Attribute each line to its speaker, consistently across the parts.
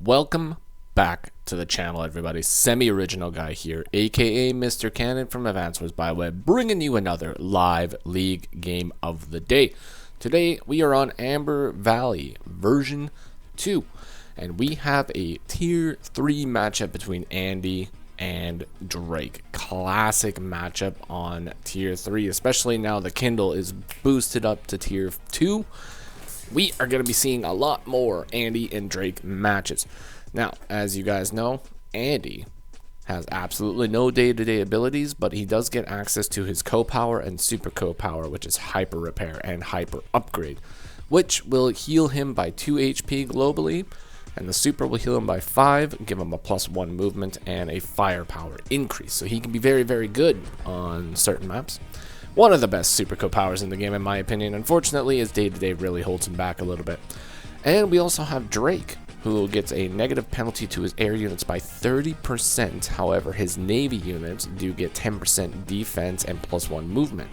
Speaker 1: Welcome back to the channel, everybody. Semi-original guy here, aka Mr. Cannon from AWBW, bringing you another live league game of the day. Today we are on Amber Valley version 2, and we have a tier 3 matchup between Andy and Drake. Classic matchup on tier 3, especially now the Kindle is boosted up to tier 2. We are going to be seeing a lot more Andy and Drake matches. Now, as you guys know, Andy has absolutely no day-to-day abilities, but he does get access to his co-power and super co-power, which is hyper repair and hyper upgrade, which will heal him by 2 HP globally, and the super will heal him by 5, give him a +1 movement and a firepower increase. So he can be very, very good on certain maps. One of the best super co-powers in the game, in my opinion. Unfortunately, his day-to-day really holds him back a little bit. And we also have Drake, who gets a negative penalty to his air units by 30%. However, his navy units do get 10% defense and +1 movement.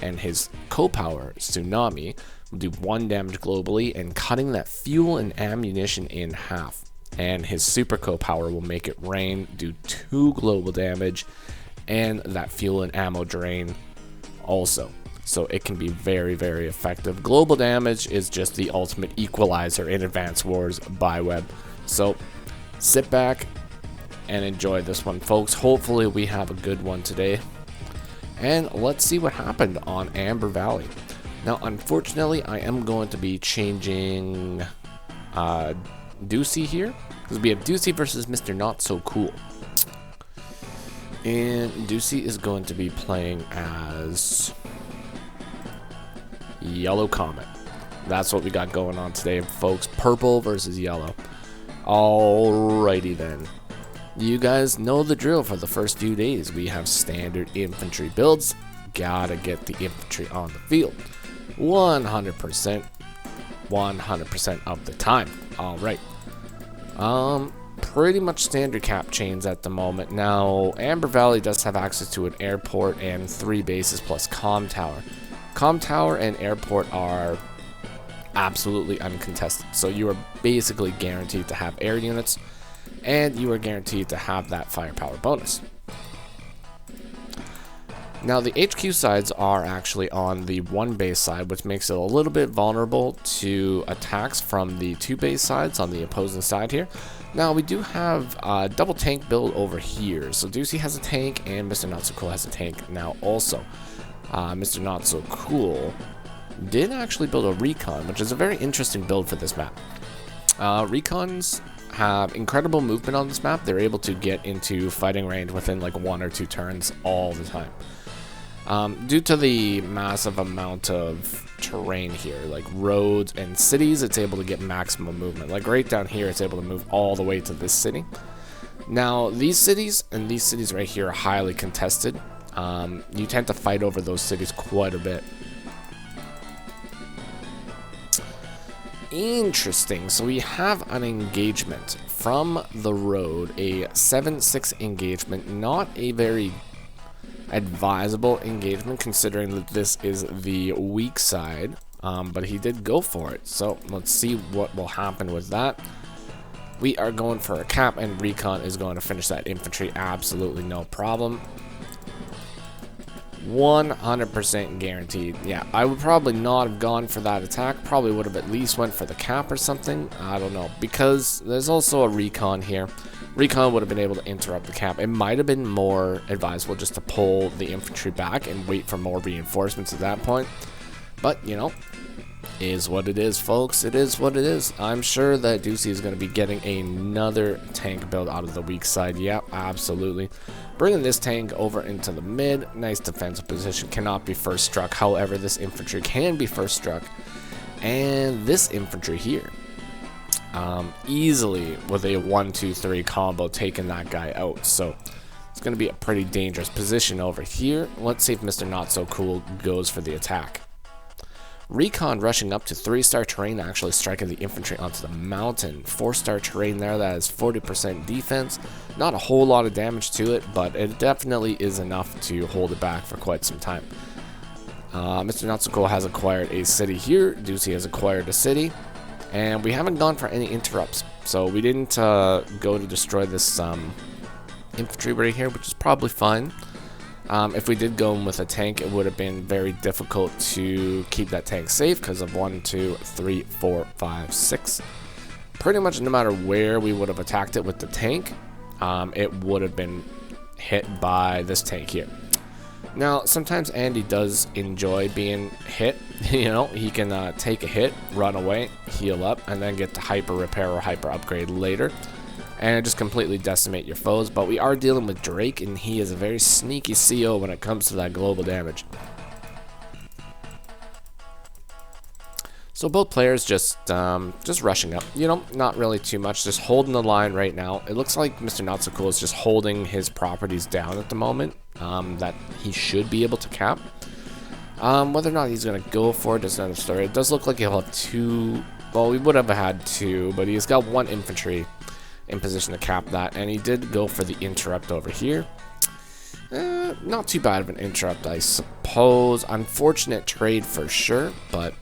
Speaker 1: And his co-power, Tsunami, will do 1 damage globally and cutting that fuel and ammunition in half. And his super co-power will make it rain, do 2 global damage, and that fuel and ammo drain also. So it can be very, very effective. Global damage is just the ultimate equalizer in Advance Wars by Web. So sit back and enjoy this one, folks. Hopefully we have a good one today. And let's see what happened on Amber Valley. Now, unfortunately, I am going to be changing Duci here, because we have Duci versus Mr. Not So Cool. And Duci is going to be playing as Yellow Comet. That's what we got going on today, folks. Purple versus yellow. Alrighty then. You guys know the drill for the first few days. We have standard infantry builds. Gotta get the infantry on the field. 100%. 100% of the time. Alright. Pretty much standard cap chains at the moment. Now, Amber Valley does have access to an airport and 3 bases plus comm tower. Comm tower and airport are absolutely uncontested, so you are basically guaranteed to have air units, and you are guaranteed to have that firepower bonus. Now, the HQ sides are actually on the 1 base side, which makes it a little bit vulnerable to attacks from the 2 base sides on the opposing side here. Now, we do have a double tank build over here. So Duci has a tank and Mr. Not So Cool has a tank now also. Mr. Not So Cool did actually build a recon, which is a very interesting build for this map. Recons have incredible movement on this map. They're able to get into fighting range within like 1 or 2 turns all the time. Due to the massive amount of terrain here, like roads and cities, it's able to get maximum movement. Like right down here, it's able to move all the way to this city. Now, these cities and these cities right here are highly contested. You tend to fight over those cities quite a bit. Interesting. So we have an engagement from the road, a 7-6 engagement, not a very advisable engagement considering that this is the weak side, but he did go for it. So let's see what will happen with that. We are going for a cap, and recon is going to finish that infantry absolutely no problem. 100% guaranteed. Yeah, I would probably not have gone for that attack. Probably would have at least went for the cap or something. I don't know, because there's also a recon here. Recon would have been able to interrupt the cap. It might have been more advisable just to pull the infantry back and wait for more reinforcements at that point. But, you know, is what it is, folks. It is what it is. I'm sure that Duci is going to be getting another tank build out of the weak side. Yeah, absolutely. Bringing this tank over into the mid. Nice defensive position. Cannot be first struck. However, this infantry can be first struck. And this infantry here, easily with a 1-2-3 combo taking that guy out. So it's going to be a pretty dangerous position over here. Let's see if Mr. Not So Cool goes for the attack. Recon rushing up to 3-star terrain, actually striking the infantry onto the mountain. 4-star terrain there, that is 40% defense. Not a whole lot of damage to it, but it definitely is enough to hold it back for quite some time. Mr. Not So Cool has acquired a city here. Duci has acquired a city. And we haven't gone for any interrupts. So we didn't go to destroy this infantry right here, which is probably fine. If we did go in with a tank, it would have been very difficult to keep that tank safe because of 1, 2, 3, 4, 5, 6. Pretty much no matter where we would have attacked it with the tank, it would have been hit by this tank here. Now, sometimes Andy does enjoy being hit. You know, he can take a hit, run away, heal up, and then get to hyper repair or hyper upgrade later, and just completely decimate your foes. But we are dealing with Drake, and he is a very sneaky CO when it comes to that global damage. So both players just rushing up, you know, not really too much, just holding the line right now. It looks like Mr. Not So Cool is just holding his properties down at the moment, that he should be able to cap. Whether or not he's going to go for it is another story. It does look like he'll have 2, well, we would have had 2, but he's got 1 infantry in position to cap that, and he did go for the interrupt over here. Not too bad of an interrupt, I suppose. Unfortunate trade for sure, but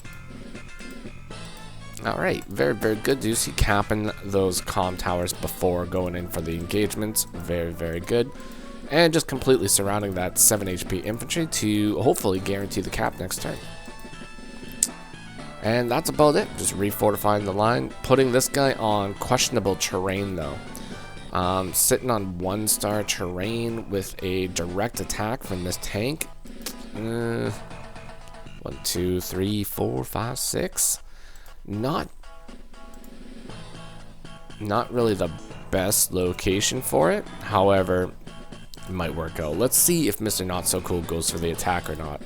Speaker 1: alright, very, very good. Duci capping those comm towers before going in for the engagements. Very, very good. And just completely surrounding that 7 HP infantry to hopefully guarantee the cap next turn. And that's about it. Just refortifying the line. Putting this guy on questionable terrain, though. Sitting on 1-star terrain with a direct attack from this tank. 1, 2, 3, 4, 5, 6. Not really the best location for it. However, it might work out. Let's see if Mr. Not So Cool goes for the attack or not.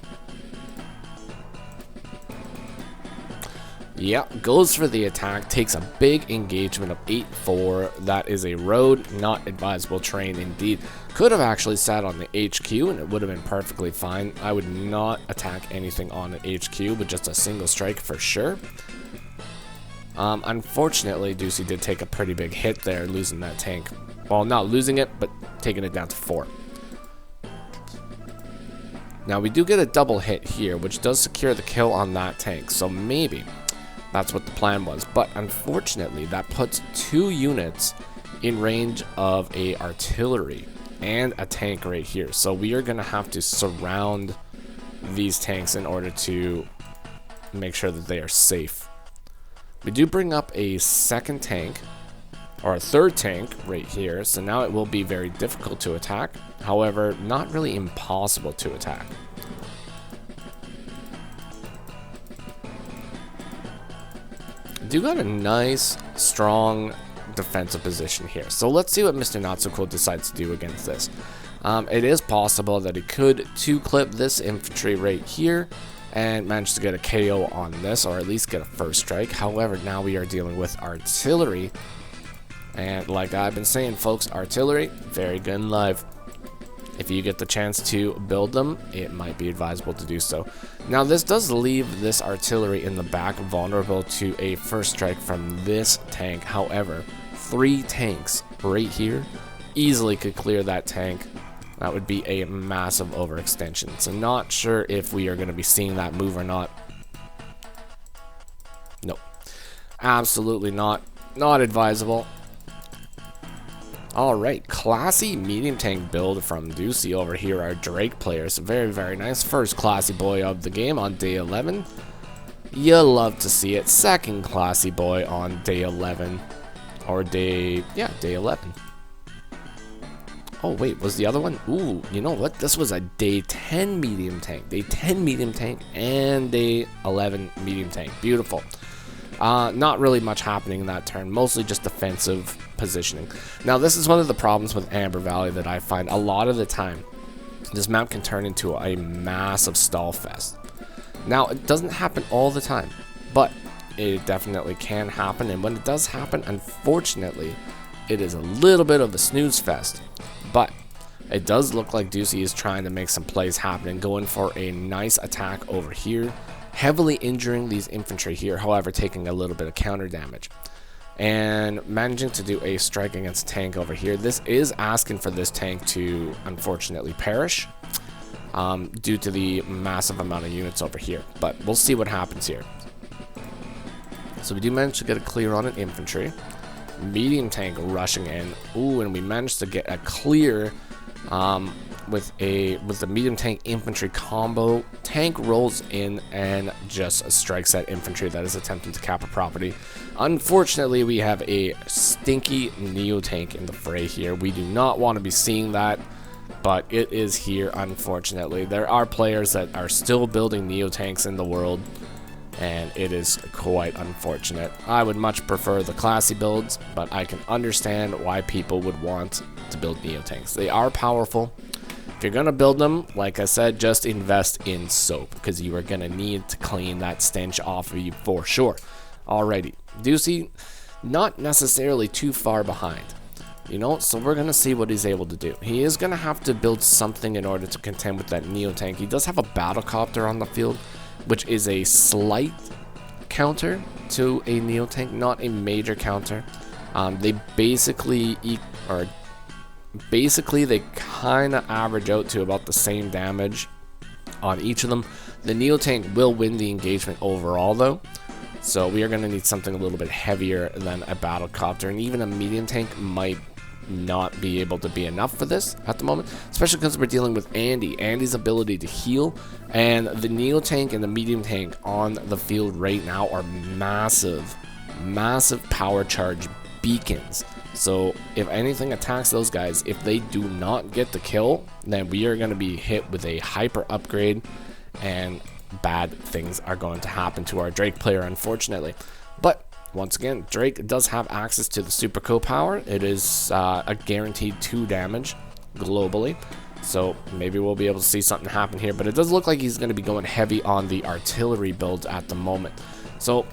Speaker 1: Yeah, goes for the attack, takes a big engagement of 8-4. That is a road, not advisable terrain indeed. Could have actually sat on the HQ and it would have been perfectly fine. I would not attack anything on an HQ, but just a single strike for sure. Unfortunately, Duci did take a pretty big hit there, losing that tank. Well, not losing it, but taking it down to 4. Now, we do get a double hit here, which does secure the kill on that tank, so maybe that's what the plan was. But unfortunately, that puts 2 units in range of a artillery and a tank right here. So we are going to have to surround these tanks in order to make sure that they are safe. We do bring up a 2nd tank, or a 3rd tank right here, so now it will be very difficult to attack. However, not really impossible to attack. Do got a nice, strong defensive position here. So let's see what Mr. Not So Cool decides to do against this. It is possible that he could 2-clip this infantry right here and manage to get a KO on this, or at least get a first strike. However, now we are dealing with artillery, and like I've been saying, folks, artillery, very good in live. If you get the chance to build them, it might be advisable to do so. Now, this does leave this artillery in the back vulnerable to a first strike from this tank. However, 3 tanks right here easily could clear that tank. That would be a massive overextension. So not sure if we are going to be seeing that move or not. Nope. Absolutely not. Not advisable. Alright, classy medium tank build from Duci over here, our Drake players. Very, very nice. First classy boy of the game on day 11. You love to see it. Second classy boy on day 11. Or day 11. Oh, wait, was the other one? Ooh, you know what? This was a day 10 medium tank. Day 10 medium tank and day 11 medium tank. Beautiful. Not really much happening in that turn. Mostly just defensive positioning. Now, this is one of the problems with Amber Valley that I find a lot of the time. This map can turn into a massive stall fest. Now, it doesn't happen all the time, but it definitely can happen. And when it does happen, unfortunately, it is a little bit of a snooze fest. But it does look like Duci is trying to make some plays happen, going for a nice attack over here, heavily injuring these infantry here, however taking a little bit of counter damage, and managing to do a strike against tank over here. This is asking for this tank to unfortunately perish due to the massive amount of units over here, but we'll see what happens here. So we do manage to get a clear on an infantry. medium tank rushing in. Ooh, and we managed to get a clear with the medium tank infantry combo. Tank rolls in and just strikes that infantry that is attempting to cap a property. Unfortunately, we have a stinky neo tank in the fray here. We do not want to be seeing that, but it is here, unfortunately. There are players that are still building neo tanks in the world, and it is quite unfortunate. I would much prefer the classy builds, but I can understand why people would want to build neo tanks. They are powerful. If you're gonna build them, like I said, just invest in soap, because you are gonna need to clean that stench off of you for sure. Alrighty, Duci, not necessarily too far behind, you know, so we're gonna see what he's able to do. He is gonna have to build something in order to contend with that neo tank. He does have a battle copter on the field, which is a slight counter to a neo tank, not a major counter. They basically they kind of average out to about the same damage on each of them. The neo tank will win the engagement overall though, so we are going to need something a little bit heavier than a battle copter, and even a medium tank might not be able to be enough for this at the moment, especially because we're dealing with Andy's ability to heal, and the neo tank and the medium tank on the field right now are massive power charge beacons. So if anything attacks those guys, if they do not get the kill, then we are going to be hit with a hyper upgrade, and bad things are going to happen to our Drake player, unfortunately. But once again, Drake does have access to the super co-power. It is a guaranteed 2 damage globally, so maybe we'll be able to see something happen here. But it does look like he's going to be going heavy on the artillery builds at the moment. So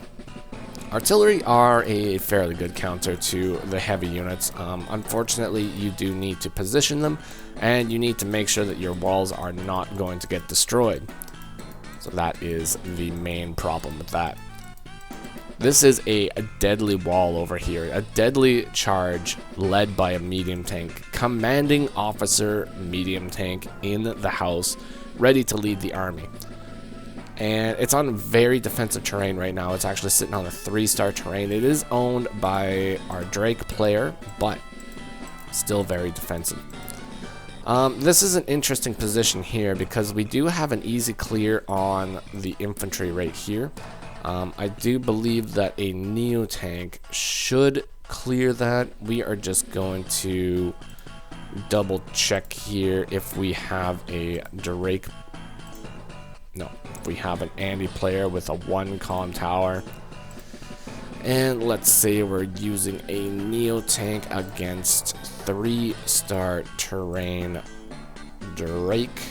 Speaker 1: artillery are a fairly good counter to the heavy units. Unfortunately, you do need to position them, and you need to make sure that your walls are not going to get destroyed. So that is the main problem with that. This is a deadly wall over here, a deadly charge led by a medium tank, commanding officer medium tank in the house, ready to lead the army. And it's on very defensive terrain right now. It's actually sitting on a 3-star terrain. It is owned by our Drake player, but still very defensive. This is an interesting position here because we do have an easy clear on the infantry right here. I do believe that a neo tank should clear that. We are just going to double check here if we have a Drake. No, we have an Andy player with a 1 comm tower. And let's say we're using a neo tank against 3-star terrain Drake.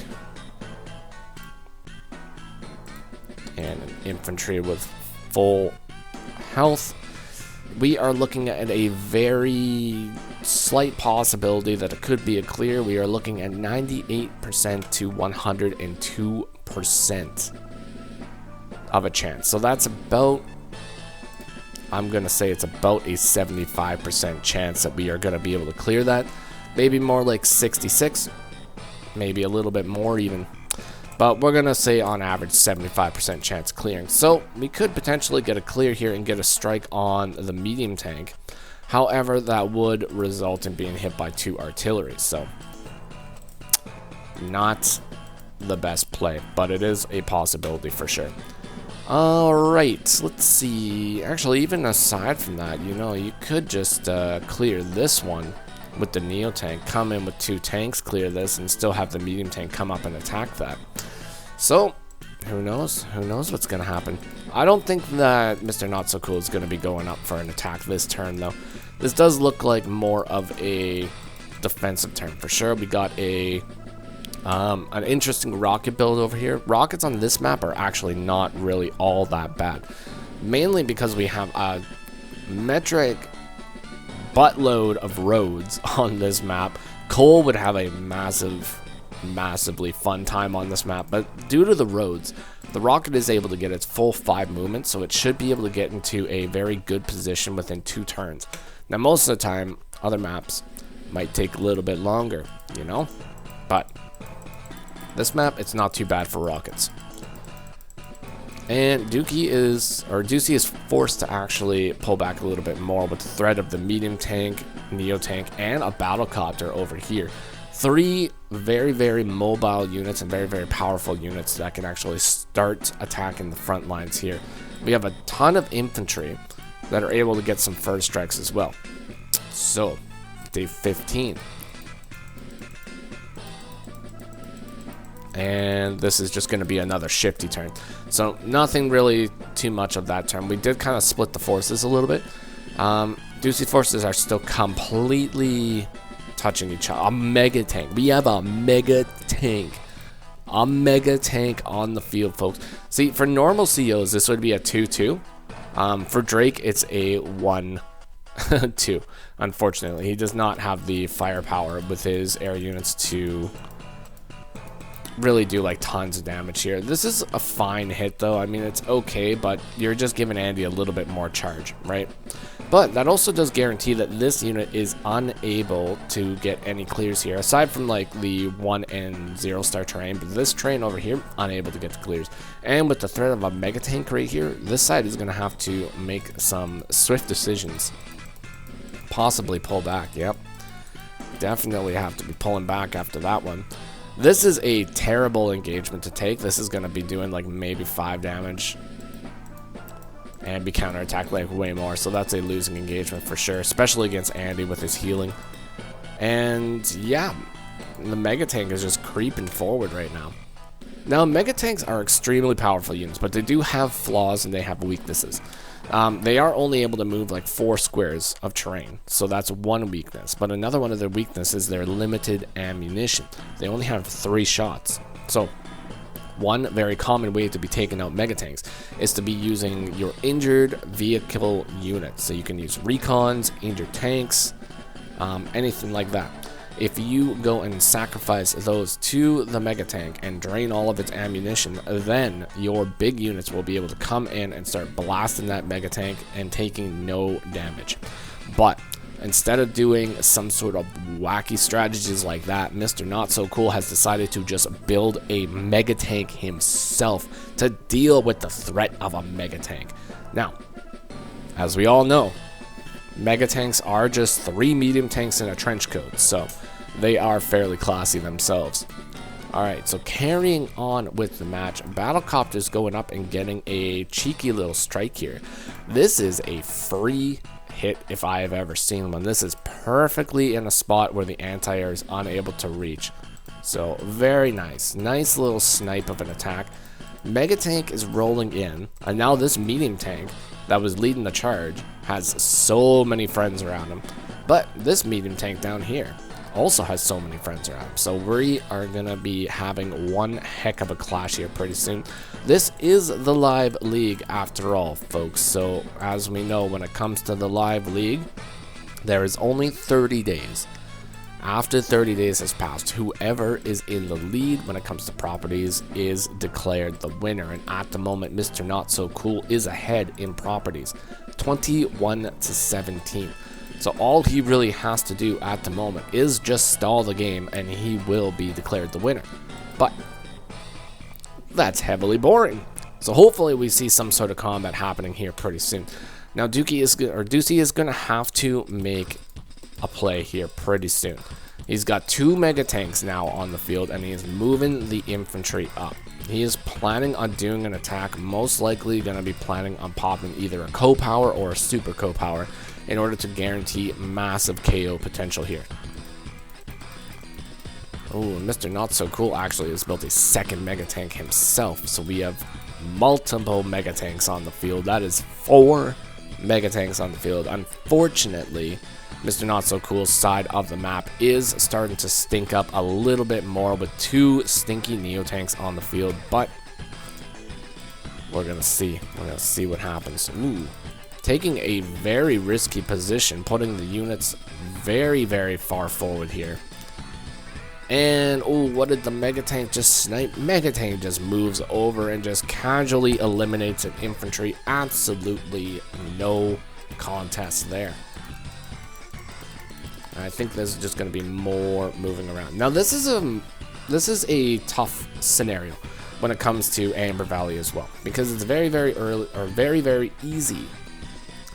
Speaker 1: And an infantry with full health. We are looking at a very slight possibility that it could be a clear. We are looking at 98% to 102% of a chance. So that's about, I'm going to say it's about a 75% chance that we are going to be able to clear that. Maybe more like 66, maybe a little bit more even. But we're going to say on average 75% chance clearing. So we could potentially get a clear here and get a strike on the medium tank. However, that would result in being hit by 2 artillery. So not the best play, but it is a possibility for sure. Alright, let's see. Actually, even aside from that, you know, you could just clear this one with the neo tank, come in with 2 tanks, clear this, and still have the medium tank come up and attack that. So who knows? Who knows what's going to happen? I don't think that Mr. Not So Cool is going to be going up for an attack this turn, though. This does look like more of a defensive turn for sure. We got a an interesting rocket build over here. Rockets on this map are actually not really all that bad, mainly because we have a metric buttload of roads on this map. Cole would have a massively fun time on this map, but due to the roads, the rocket is able to get its full 5 movements, so it should be able to get into a very good position within 2 turns. Now, most of the time, other maps might take a little bit longer, you know, but this map, it's not too bad for rockets. And Duci is forced to actually pull back a little bit more with the threat of the medium tank, neo tank, and a battle copter over here. 3 very, very mobile units and very, very powerful units that can actually start attacking the front lines here. We have a ton of infantry that are able to get some first strikes as well. So, day 15. And this is just going to be another shifty turn. So nothing really too much of that turn. We did kind of split the forces a little bit. Duci forces are still completely touching each other. A mega tank. We have a mega tank. A mega tank on the field, folks. See, for normal COs, this would be a 2-2. For Drake, it's a 1-2. Unfortunately, he does not have the firepower with his air units to really do like tons of damage here. This is a fine hit though. I mean, it's okay, but you're just giving Andy a little bit more charge, right? But that also does guarantee that this unit is unable to get any clears here, aside from like the 1 and 0 star terrain. But this terrain over here, unable to get the clears. And with the threat of a mega tank right here, this side is going to have to make some swift decisions. Possibly pull back. Yep, definitely have to be pulling back after that one. This is a terrible engagement to take. This is going to be doing like maybe 5 damage and be counterattacked like way more. So that's a losing engagement for sure, especially against Andy with his healing. And yeah, the Mega Tank is just creeping forward right now. Now, Mega Tanks are extremely powerful units, but they do have flaws and they have weaknesses. They are only able to move like 4 squares of terrain, so that's one weakness. But another one of their weaknesses is their limited ammunition. They only have 3 shots. So one very common way to be taking out mega tanks is to be using your injured vehicle units. So you can use recons, injured tanks, anything like that. If you go and sacrifice those to the mega tank and drain all of its ammunition, then your big units will be able to come in and start blasting that mega tank and taking no damage. But instead of doing some sort of wacky strategies like that, Mr. Not So Cool has decided to just build a mega tank himself to deal with the threat of a mega tank. Now, as we all know, mega tanks are just 3 medium tanks in a trench coat, so they are fairly classy themselves. Alright, so carrying on with the match, Battlecopter's going up and getting a cheeky little strike here. This is a free hit if I have ever seen one. This is perfectly in a spot where the anti-air is unable to reach. So very nice. Nice little snipe of an attack. Mega Tank is rolling in, and now this medium tank that was leading the charge has so many friends around him. But this medium tank down here also has so many friends around him. So we are going to be having one heck of a clash here pretty soon. This is the live league after all, folks. So as we know, when it comes to the live league, there is only 30 days. After 30 days has passed, whoever is in the lead when it comes to properties is declared the winner. And at the moment, Mr. Not So Cool is ahead in properties, 21-17. So all he really has to do at the moment is just stall the game and he will be declared the winner. But that's heavily boring. So hopefully we see some sort of combat happening here pretty soon. Now Duci is going to have to make a play here pretty soon. He's got 2 mega tanks now on the field and he is moving the infantry up. He is planning on doing an attack, most likely going to be planning on popping either a co-power or a super co-power in order to guarantee massive KO potential here. Oh, Mr. Not So Cool actually has built a 2nd mega tank himself, so we have multiple mega tanks on the field. That is 4 mega tanks on the field. Unfortunately, Mr. Not So Cool's side of the map is starting to stink up a little bit more with 2 stinky Neo tanks on the field, but we're gonna see. We're gonna see what happens. Ooh, taking a very risky position, putting the units very, very far forward here. And oh, what did the Mega Tank just snipe? Mega Tank just moves over and just casually eliminates an infantry. Absolutely no contest there. I think there's just going to be more moving around. Now this is a tough scenario when it comes to Amber Valley as well, because it's very, very early, or very, very easy,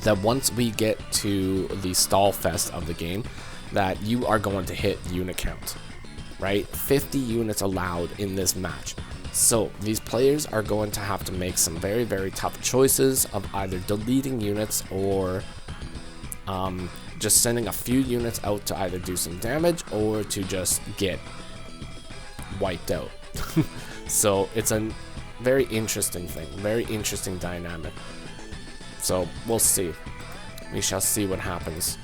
Speaker 1: that once we get to the stall fest of the game, that you are going to hit unit count, right? 50 units allowed in this match. So these players are going to have to make some very, very tough choices of either deleting units or just sending a few units out to either do some damage or to just get wiped out. So it's a very interesting thing, very interesting dynamic. So we'll see. We shall see what happens.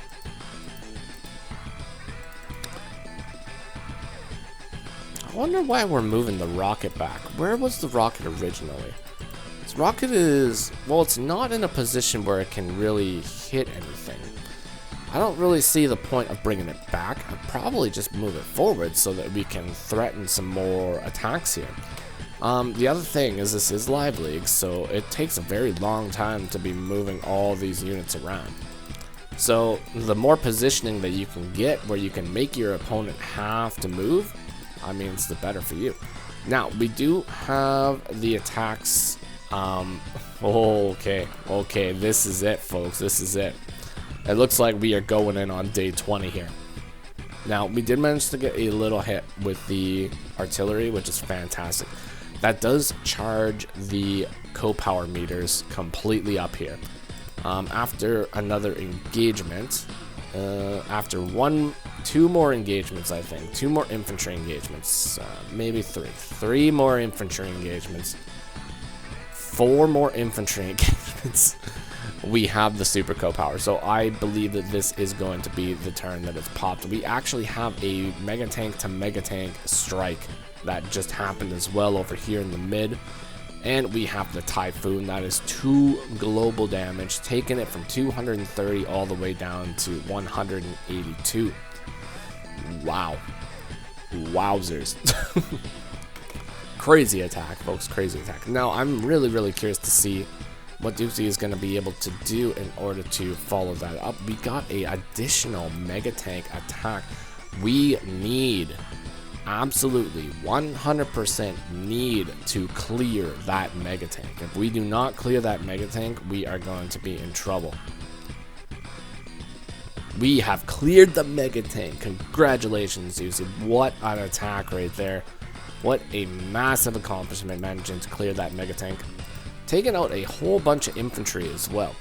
Speaker 1: I wonder why we're moving the rocket back. Where was the rocket originally? This rocket is, well, it's not in a position where it can really hit anything. I don't really see the point of bringing it back. I'd probably just move it forward so that we can threaten some more attacks here. The other thing is this is live league, so it takes a very long time to be moving all these units around. So the more positioning that you can get where you can make your opponent have to move, I mean, it's the better for you. Now, we do have the attacks. Okay, this is it, folks. This is it. It looks like we are going in on day 20 here. Now, we did manage to get a little hit with the artillery, which is fantastic. That does charge the co-power meters completely up here. After another engagement, after two more engagements, I think, 2 more infantry engagements, maybe 3 more infantry engagements, 4 more infantry engagements, we have the super co-power. So I believe that this is going to be the turn that it's popped. We actually have a mega tank to mega tank strike that just happened as well over here in the mid. And we have the Typhoon. That is 2 global damage, taking it from 230 all the way down to 182. Wow. Wowzers. Crazy attack, folks. Crazy attack. Now, I'm really, really curious to see what Duci is going to be able to do in order to follow that up. We got a additional mega tank attack. We need, absolutely 100% need to clear that mega tank. If we do not clear that mega tank, we are going to be in trouble. We have cleared the mega tank. Congratulations, Duci. What an attack right there. What a massive accomplishment, managing to clear that mega tank. Taking out a whole bunch of infantry as well.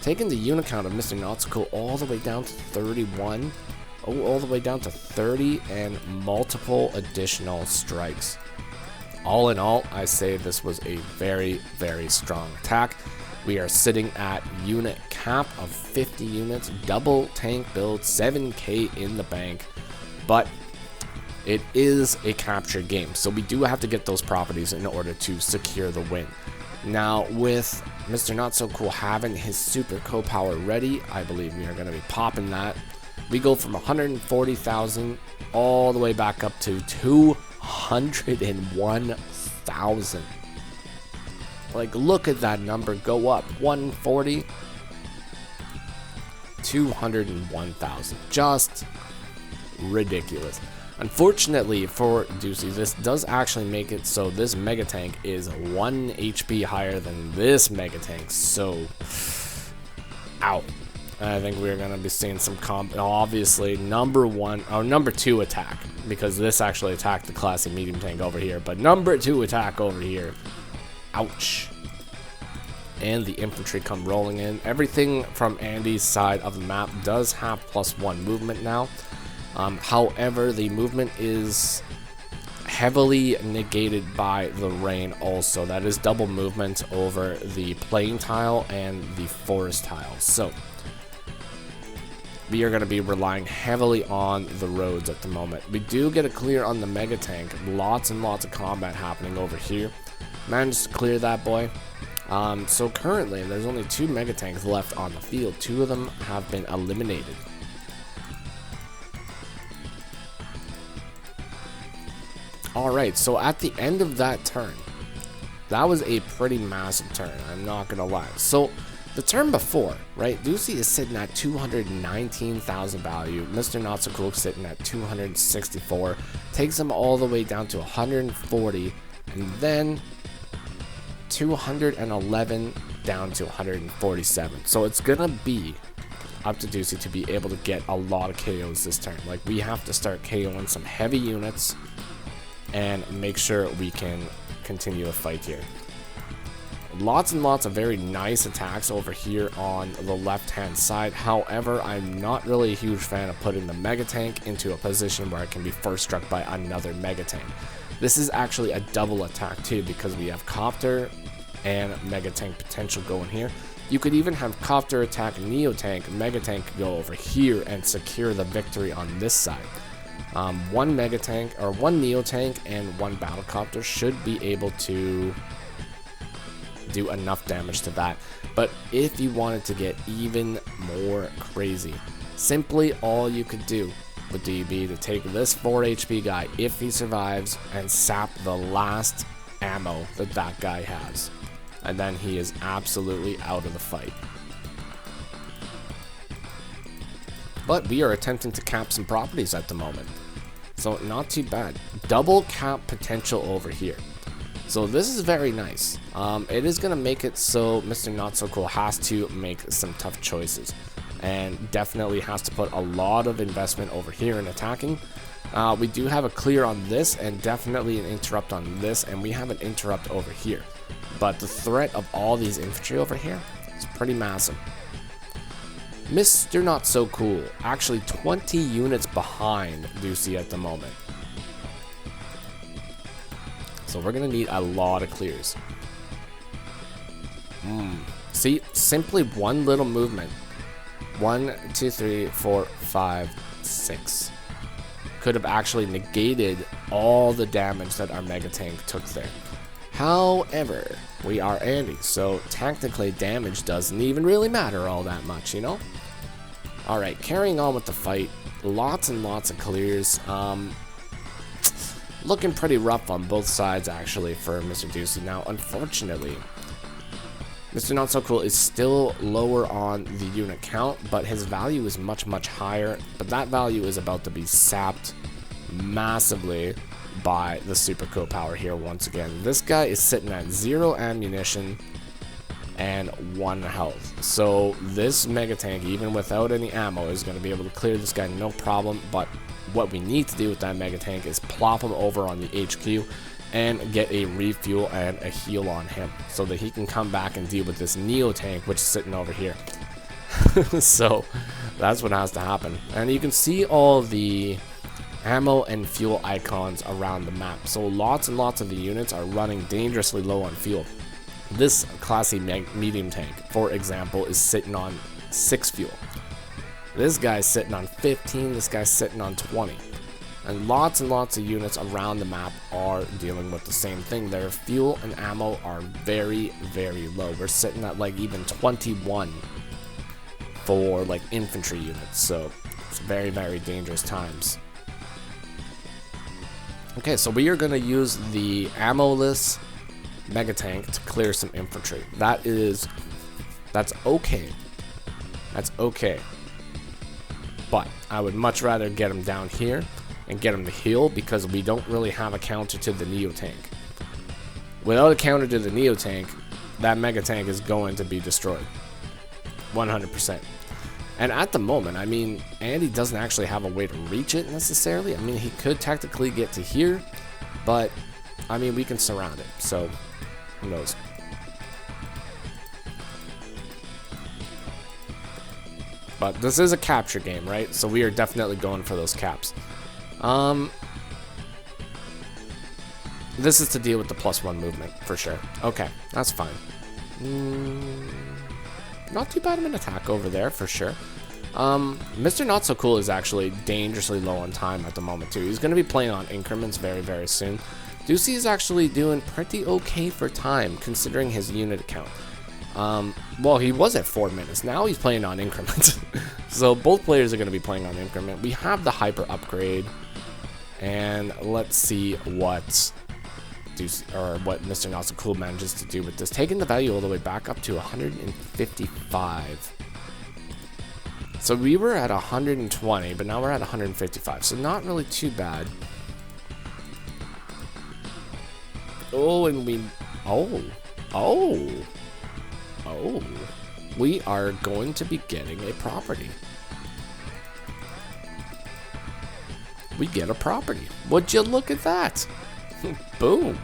Speaker 1: Taking the unit count of Mr. Not So Cool all the way down to 31. Oh, all the way down to 30, and multiple additional strikes. All in all, I say this was a very, very strong attack. We are sitting at unit cap of 50 units, double tank build, 7k in the bank, but it is a captured game, so we do have to get those properties in order to secure the win. Now, with Mr. Not So Cool having his super co-power ready, I believe we are going to be popping that. We go from 140,000 all the way back up to 201,000. Like, look at that number go up. 140, 201,000. Just ridiculous. Unfortunately for Duci, this does actually make it so this mega tank is 1 HP higher than this mega tank. So, ow. I think we're going to be seeing some obviously number 2 attack, because this actually attacked the classic medium tank over here, but number 2 attack over here. Ouch. And the infantry come rolling in. Everything from Andy's side of the map does have +1 movement now. However, the movement is heavily negated by the rain also. That is double movement over the plain tile and the forest tile. So we are going to be relying heavily on the roads at the moment. We do get a clear on the mega tank. Lots and lots of combat happening over here. Managed to clear that boy. So currently there's only 2 mega tanks left on the field. 2 of them have been eliminated. Alright, so at the end of that turn, that was a pretty massive turn, I'm not gonna lie. So the turn before, right, Duci is sitting at 219,000 value. Mr. Not So Cool sitting at 264. Takes him all the way down to 140. And then 211 down to 147. So it's gonna be up to Duci to be able to get a lot of KOs this turn. Like, we have to start KOing some heavy units and make sure we can continue the fight here. Lots and lots of very nice attacks over here on the left hand side. However, I'm not really a huge fan of putting the Mega Tank into a position where it can be first struck by another Mega Tank. This is actually a double attack too, because we have Copter and Mega Tank potential going here. You could even have Copter attack Neo Tank, Mega Tank go over here and secure the victory on this side. One Mega Tank, or one Neo Tank and one Battle Copter should be able to do enough damage to that. But if you wanted to get even more crazy, simply all you could do would be to take this 4 HP guy, if he survives, and sap the last ammo that that guy has. And then he is absolutely out of the fight. But we are attempting to cap some properties at the moment, so not too bad. Double cap potential over here. So this is very nice. It is going to make it so Mr. Not So Cool has to make some tough choices, and definitely has to put a lot of investment over here in attacking. We do have a clear on this, and definitely an interrupt on this, and we have an interrupt over here. But the threat of all these infantry over here is pretty massive. Mr. Not So Cool, actually 20 units behind Duci at the moment. So we're going to need a lot of clears. See, simply one little movement. 1, 2, 3, 4, 5, 6. Could have actually negated all the damage that our Mega Tank took there. However, we are Andy, so technically damage doesn't even really matter all that much, you know? Alright, carrying on with the fight. Lots and lots of clears. Looking pretty rough on both sides, actually, for Mr. Duci. Now, unfortunately, Mr. Not So Cool is still lower on the unit count, but his value is much, much higher. But that value is about to be sapped massively by the super co-power here once again. This guy is sitting at 0 ammunition and 1 health. So this Mega Tank, even without any ammo, is going to be able to clear this guy no problem. But what we need to do with that Mega Tank is plop him over on the HQ and get a refuel and a heal on him, so that he can come back and deal with this Neo Tank, which is sitting over here. So that's what has to happen. And you can see all the ammo and fuel icons around the map. So lots and lots of the units are running dangerously low on fuel. This classy medium tank, for example, is sitting on 6 fuel. This guy's sitting on 15, this guy's sitting on 20. And lots of units around the map are dealing with the same thing. Their fuel and ammo are very, very low. We're sitting at like even 21 for like infantry units. So it's very, very dangerous times. Okay, so we are going to use the ammo-less Mega Tank to clear some infantry. That's okay. That's okay. But I would much rather get him down here and get him to heal, because we don't really have a counter to the Neo Tank. Without a counter to the Neo Tank, that Mega Tank is going to be destroyed. 100%. And at the moment, I mean, Andy doesn't actually have a way to reach it necessarily. I mean, he could technically get to here, but I mean, we can surround it, so who knows. But this is a capture game, right? So we are definitely going for those caps. This is to deal with the +1 movement, for sure. Okay, that's fine. Not too bad of an attack over there, for sure. Mr. Not So Cool is actually dangerously low on time at the moment, too. He's going to be playing on increments very, very soon. Duci is actually doing pretty okay for time, considering his unit count. Well, he was at 4 minutes. Now he's playing on increments. So both players are going to be playing on increment. We have the hyper upgrade. And let's see what Mr. Not So Cool manages to do with this. Taking the value all the way back up to 155. So we were at 120, but now we're at 155. So not really too bad. Oh, and we... Oh. Oh. Oh. We are going to be getting a property. We get a property. Would you look at that? Boom.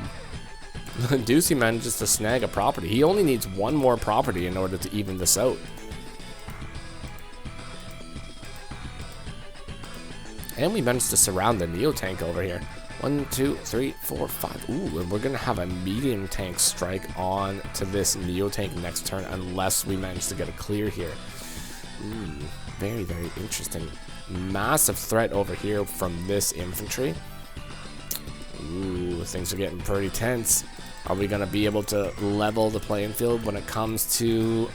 Speaker 1: Duci manages to snag a property. He only needs one more property in order to even this out. And we managed to surround the Neo tank over here. 1, 2, 3, 4, 5. Ooh, and we're going to have a medium tank strike on to this Neo tank next turn unless we manage to get a clear here. Ooh, very, very interesting. Massive threat over here from this infantry. Ooh, things are getting pretty tense. Are we going to be able to level the playing field when it comes to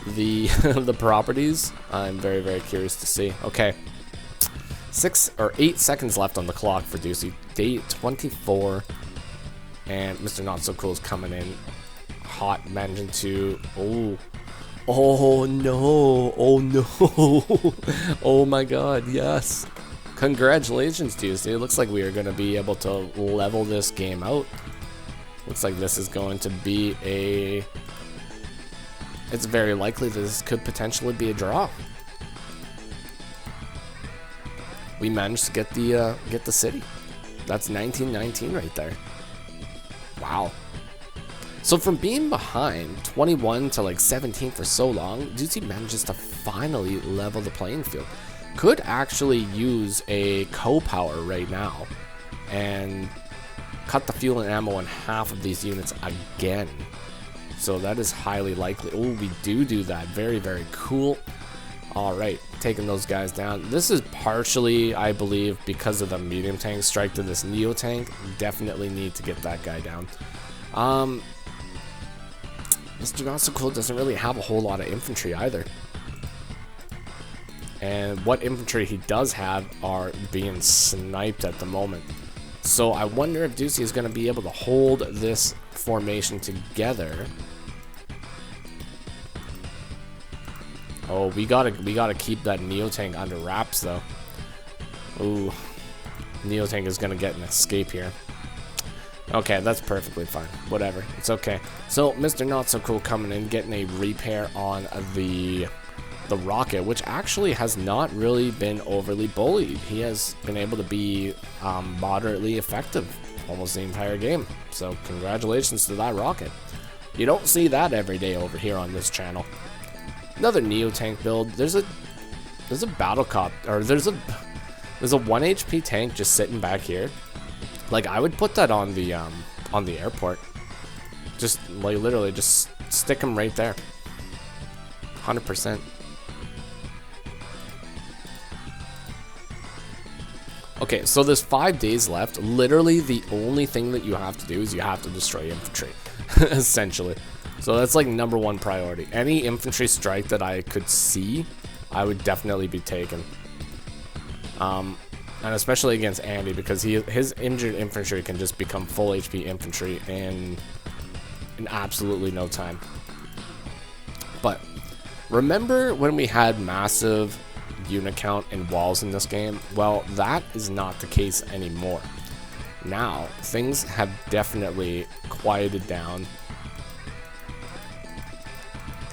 Speaker 1: the the properties? I'm very, very curious to see. Okay. 6 or 8 seconds left on the clock for Duci. Day 24. And Mr. Not So Cool is coming in hot, managing to... Oh. Oh, no. Oh, no. Oh, my God. Yes. Congratulations, Duci. It looks like we are going to be able to level this game out. Looks like this is going to be a... It's very likely that this could potentially be a draw. We managed to get the city. That's 19-19 right there. Wow. So from being behind 21 to like 17 for so long, Duci manages to finally level the playing field. Could actually use a co-power right now and cut the fuel and ammo in half of these units again. So that is highly likely. Oh, we do that. Very, very cool. All right, taking those guys down. This is partially, I believe, because of the medium tank strike to this Neo tank. Definitely need to get that guy down. Mr. Not So Cool doesn't really have a whole lot of infantry either. And what infantry he does have are being sniped at the moment. So I wonder if Duci is going to be able to hold this formation together. Oh, we gotta keep that Neo tank under wraps though. Ooh, Neo tank is gonna get an escape here. Okay, that's perfectly fine. Whatever, it's okay. So Mr. Not So Cool coming in, getting a repair on the rocket, which actually has not really been overly bullied. He has been able to be moderately effective almost the entire game. So congratulations to that rocket. You don't see that every day over here on this channel. Another Neo tank build. There's a battle cop, or there's a 1 HP tank just sitting back here. Like, I would put that on the airport. Just like literally just stick him right there. 100%. Okay, so there's 5 days left. Literally the only thing that you have to do is you have to destroy infantry, essentially. So that's like #1 priority. Any infantry strike that I could see, I would definitely be taking. And especially against Andy, because his injured infantry can just become full HP infantry in absolutely no time. But remember when we had massive unit count and walls in this game? Well, that is not the case anymore. Now, things have definitely quieted down.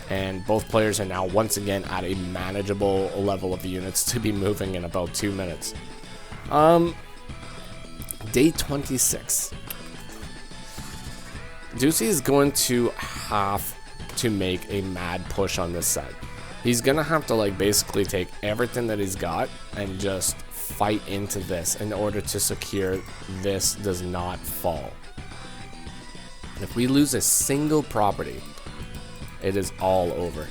Speaker 1: And both players are now once again at a manageable level of units to be moving in about 2 minutes. Day 26. Duci is going to have to make a mad push on this side. He's gonna have to like basically take everything that he's got and just fight into this in order to secure this does not fall. If we lose a single property, it is all over.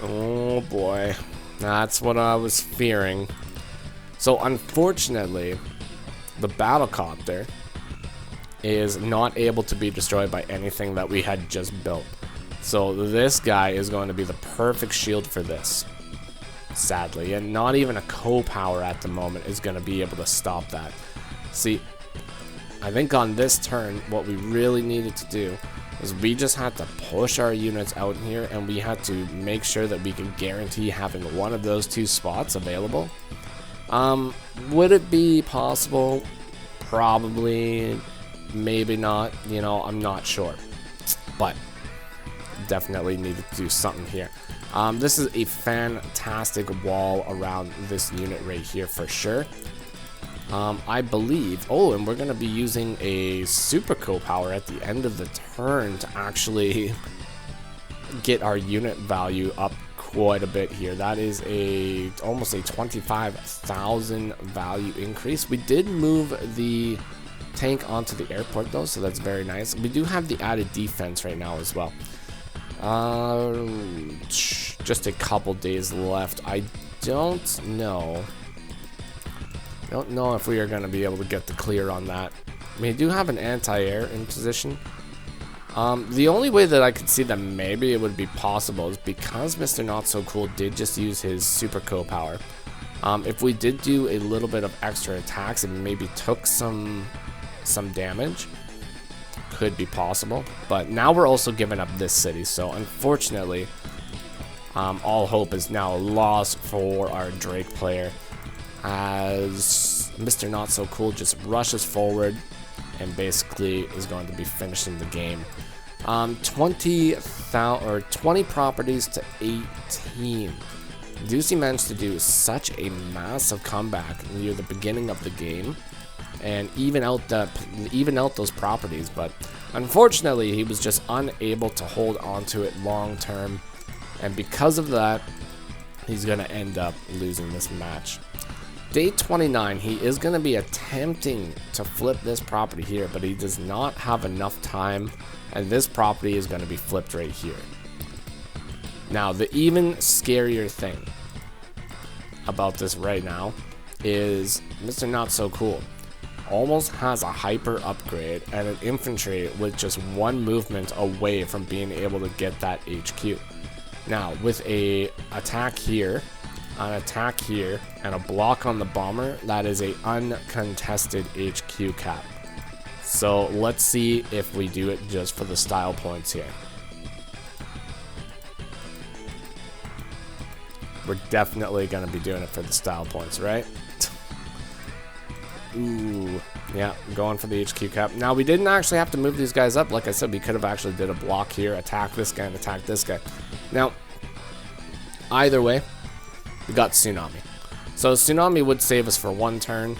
Speaker 1: Oh boy, that's what I was fearing. So unfortunately, the battlecopter is not able to be destroyed by anything that we had just built. So this guy is going to be the perfect shield for this. Sadly, and not even a co-power at the moment is going to be able to stop that. See, I think on this turn, what we really needed to do is we just had to push our units out here, and we had to make sure that we could guarantee having one of those 2 spots available. Would it be possible? Probably, maybe not, you know, I'm not sure, but definitely needed to do something here. This is a fantastic wall around this unit right here for sure. I believe, oh, and we're going to be using a super co-power at the end of the turn to actually get our unit value up quite a bit here. That is almost a 25,000 value increase. We did move the tank onto the airport though, so that's very nice. We do have the added defense right now as well. Just a couple days left. I don't know if we are going to be able to get the clear on that. We do have an anti-air in position. The only way that I could see that maybe it would be possible is because Mr. Not So Cool did just use his super co-power. If we did do a little bit of extra attacks and maybe took some damage, could be possible. But now we're also giving up this city, so unfortunately, all hope is now lost for our Drake player, as Mr. Not So Cool just rushes forward and basically is going to be finishing the game. 20 properties to 18. Duci managed to do such a massive comeback near the beginning of the game and even out those properties, but unfortunately he was just unable to hold on to it long term, and because of that he's going to end up losing this match. Day 29, he is going to be attempting to flip this property here, but he does not have enough time, and this property is going to be flipped right here. Now, the even scarier thing about this right now is Mr. Not So Cool almost has a hyper upgrade and an infantry with just 1 movement away from being able to get that HQ. Now, with an attack here, and a block on the bomber, that is a uncontested HQ cap. So let's see if we do it just for the style points here. We're definitely going to be doing it for the style points, right? Ooh, yeah, going for the HQ cap. Now, we didn't actually have to move these guys up. Like I said, we could have actually did a block here, attack this guy, and attack this guy. Now, either way, we got Tsunami. So Tsunami would save us for 1 turn,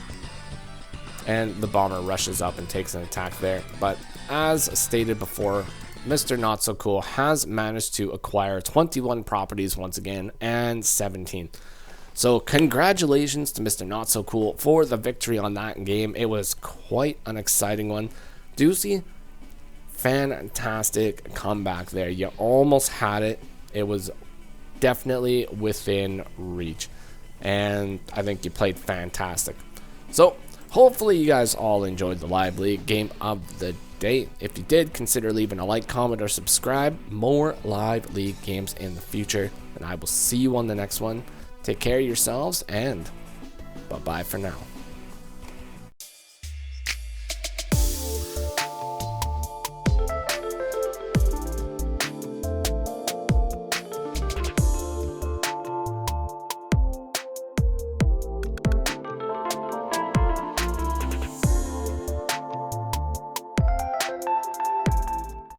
Speaker 1: and the bomber rushes up and takes an attack there. But as stated before, Mr. Not So Cool has managed to acquire 21 properties once again, and 17. So congratulations to Mr. Not So Cool for the victory on that game. It was quite an exciting one. Duci, fantastic comeback there. You almost had it. It was definitely within reach, and I think you played fantastic. So hopefully you guys all enjoyed the live league game of the day. If you did, consider leaving a like, comment, or subscribe. More live league games in the future, and I will see you on the next one. Take care of yourselves, and bye bye for now.